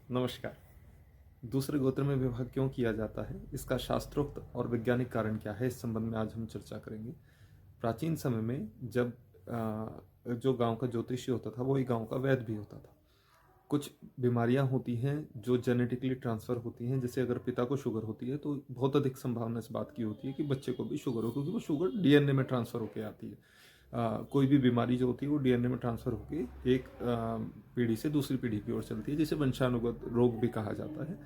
नमस्कार। दूसरे गोत्र में विवाह क्यों किया जाता है, इसका शास्त्रोक्त और वैज्ञानिक कारण क्या है, इस संबंध में आज हम चर्चा करेंगे। प्राचीन समय में जब जो गांव का ज्योतिषी होता था वही गांव का वैद्य भी होता था। कुछ बीमारियां होती हैं जो जेनेटिकली ट्रांसफ़र होती हैं। जैसे अगर पिता को शुगर होती है तो बहुत अधिक संभावना इस बात की होती है कि बच्चे को भी शुगर हो, क्योंकि वो शुगर डीएनए में ट्रांसफ़र होकर आती है। कोई भी बीमारी जो होती है वो डीएनए में ट्रांसफ़र होकर एक पीढ़ी से दूसरी पीढ़ी की ओर चलती है, जिसे वंशानुगत रोग भी कहा जाता है।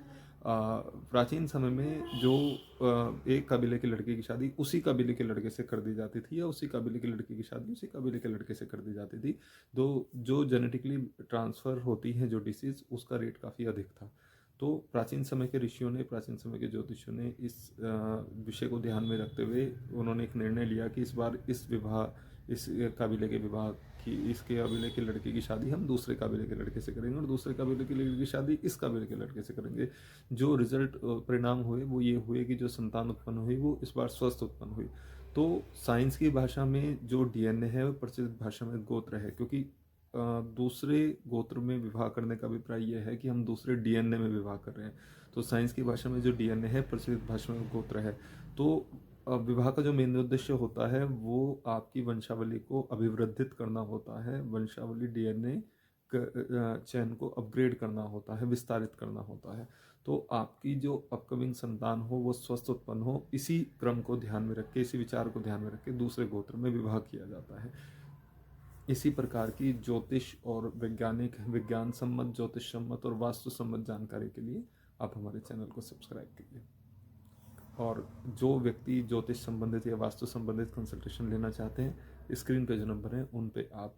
प्राचीन समय में जो एक कबीले के लड़के की शादी उसी कबीले के लड़के से कर दी जाती थी, या उसी कबीले के लड़के की शादी उसी कबीले के लड़के से कर दी जाती थी। तो जो जेनेटिकली ट्रांसफ़र होती है जो डिसीज़, उसका रेट काफ़ी अधिक था। तो प्राचीन समय के ऋषियों ने, प्राचीन समय के ज्योतिषियों ने इस विषय को ध्यान में रखते हुए उन्होंने एक निर्णय लिया कि इस बार इस कबीले के विवाह की, इसके कबीले के लड़के की शादी हम दूसरे कबीले के लड़के से करेंगे और दूसरे कबीले के लड़के की शादी इस कबीले के लड़के से करेंगे। जो रिजल्ट परिणाम हुए वो ये हुए कि जो संतान उत्पन्न हुई वो इस बार स्वस्थ उत्पन्न हुई। तो साइंस की भाषा में जो डीएनए है वो प्रचलित भाषा में गोत्र है, क्योंकि दूसरे गोत्र में विवाह करने का अभिप्राय यह है कि हम दूसरे डीएनए में विवाह कर रहे हैं। तो साइंस की भाषा में जो डीएनए है प्रचलित भाषा में गोत्र है। तो विवाह का जो मेन उद्देश्य होता है वो आपकी वंशावली को अभिवृद्धित करना होता है, वंशावली डीएनए चयन को अपग्रेड करना होता है, विस्तारित करना होता है। तो आपकी जो अपकमिंग संतान हो वो स्वस्थ उत्पन्न हो, इसी क्रम को ध्यान में रख के, इसी विचार को ध्यान में रख के दूसरे गोत्र में विवाह किया जाता है। इसी प्रकार की ज्योतिष और विज्ञान सम्मत, ज्योतिष सम्मत और वास्तु सम्मत जानकारी के लिए आप हमारे चैनल को सब्सक्राइब कीजिए। और जो व्यक्ति ज्योतिष संबंधित या वास्तु संबंधित कंसल्टेशन लेना चाहते हैं, स्क्रीन पे जो नंबर है उन पे आप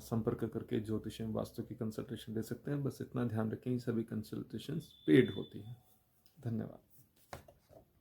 संपर्क करके ज्योतिष एवं वास्तु की कंसल्टेशन ले सकते हैं। बस इतना ध्यान रखें, सभी कंसल्टेशंस पेड होती हैं। धन्यवाद।